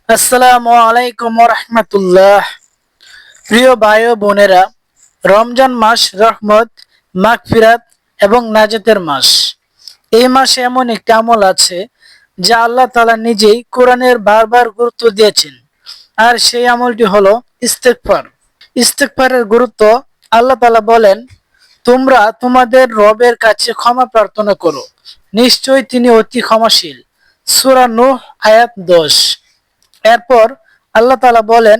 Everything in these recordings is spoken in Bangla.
আসসালামু আলাইকুম ওয়া রাহমাতুল্লাহ। প্রিয় ভাই ও বোনেরা, রমজান মাস রহমত, মাগফিরাত এবং নাজাতের মাস। এই মাসে এমন একটি আমল আছে যা আল্লাহ তাআলা নিজেই কোরআনের বারবার গুরুত্ব দিয়েছেন, আর সেই আমলটি হলো ইস্তেগফার। ইস্তেগফারের গুরুত্ব: আল্লাহ তাআলা বলেন, তোমরা তোমাদের রবের কাছে ক্ষমা প্রার্থনা করো, নিশ্চয়ই তিনি অতি ক্ষমাশীল। সূরা নূহ আয়াত 10। এরপর আল্লাহ তাআলা বলেন,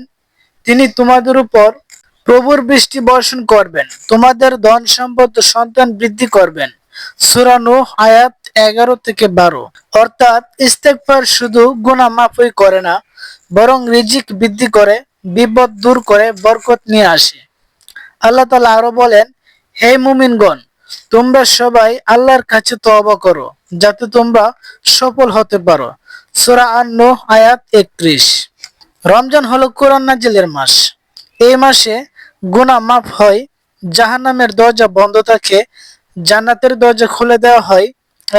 তিনি তোমাদের উপর প্রভুর বৃষ্টি বর্ষণ করবেন, তোমাদের ধন সম্পদ ও সন্তান বৃদ্ধি করবেন। সূরা নূহ আয়াত 11 থেকে 12। অর্থাৎ ইস্তেগফার শুধু গুনাহ মাফই করে না, বরং রিজিক বৃদ্ধি করে, বিপদ দূর করে, বরকত নিয়ে আসে। আল্লাহ তাআলা আরো বলেন, হে মুমিনগণ, তোমরা সবাই আল্লাহর কাছে তওবা করো, যাতে তোমরা সফল হতে পারো। সূরা আন-নূহ আয়াত 31। রমজান হলো কোরআন নাজিলের মাস। এই মাসে গুনাহ মাফ হয়, জাহান্নামের দরজা বন্ধ থাকে, জান্নাতের দরজা খুলে দেওয়া হয়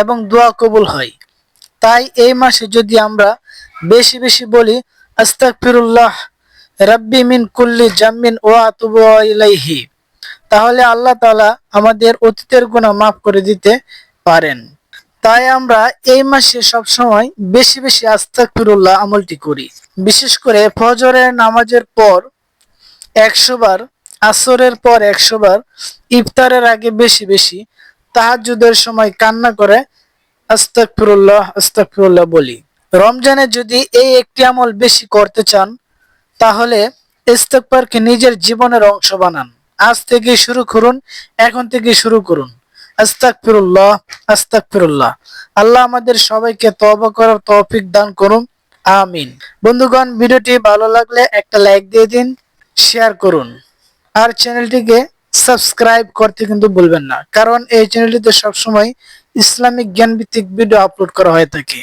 এবং দোয়া কবুল হয়। তাই এই মাসে যদি আমরা বেশি বেশি বলি আস্তাগফিরুল্লাহ রাব্বি মিন কুল্লি জামিন ওয়া আতুবু ইলাইহি, তাহলে আল্লাহ তাআলা আমাদের অতীতের গুনাহ মাফ করে দিতে পারেন। তাই আমরা এই মাসে সবসময় বেশি বেশি আস্তাগফিরুল্লাহ আমলটি করি। বিশেষ করে ফজরের নামাজের পর 100 বার, আসরের পর 100 বার, ইফতারের আগে বেশি বেশি, তাহাজ্জুদের সময় কান্না করে আস্তাগফিরুল্লাহ আস্তাগফিরুল্লাহ বলি। রমজানে যদি এই একটি আমল বেশি করতে চান, তাহলে ইস্তেগফারকে নিজের জীবনের অংশ বানান। আজ থেকে শুরু করুন, এখন থেকে শুরু করুন। আস্তাগফিরুল্লাহ আস্তাগফিরুল্লাহ। আল্লাহ আমাদের সবাইকে তওবা করার তৌফিক দান করুন, আমিন। বন্ধুগণ, ভিডিওটি ভালো লাগলে একটা লাইক দিয়ে দিন, শেয়ার করুন, আর চ্যানেলটিকে সাবস্ক্রাইব করতে কিন্তু ভুলবেন না, কারণ এই চ্যানেলটিতে সবসময় ইসলামিক জ্ঞানভিত্তিক ভিডিও আপলোড করা হয়ে থাকে।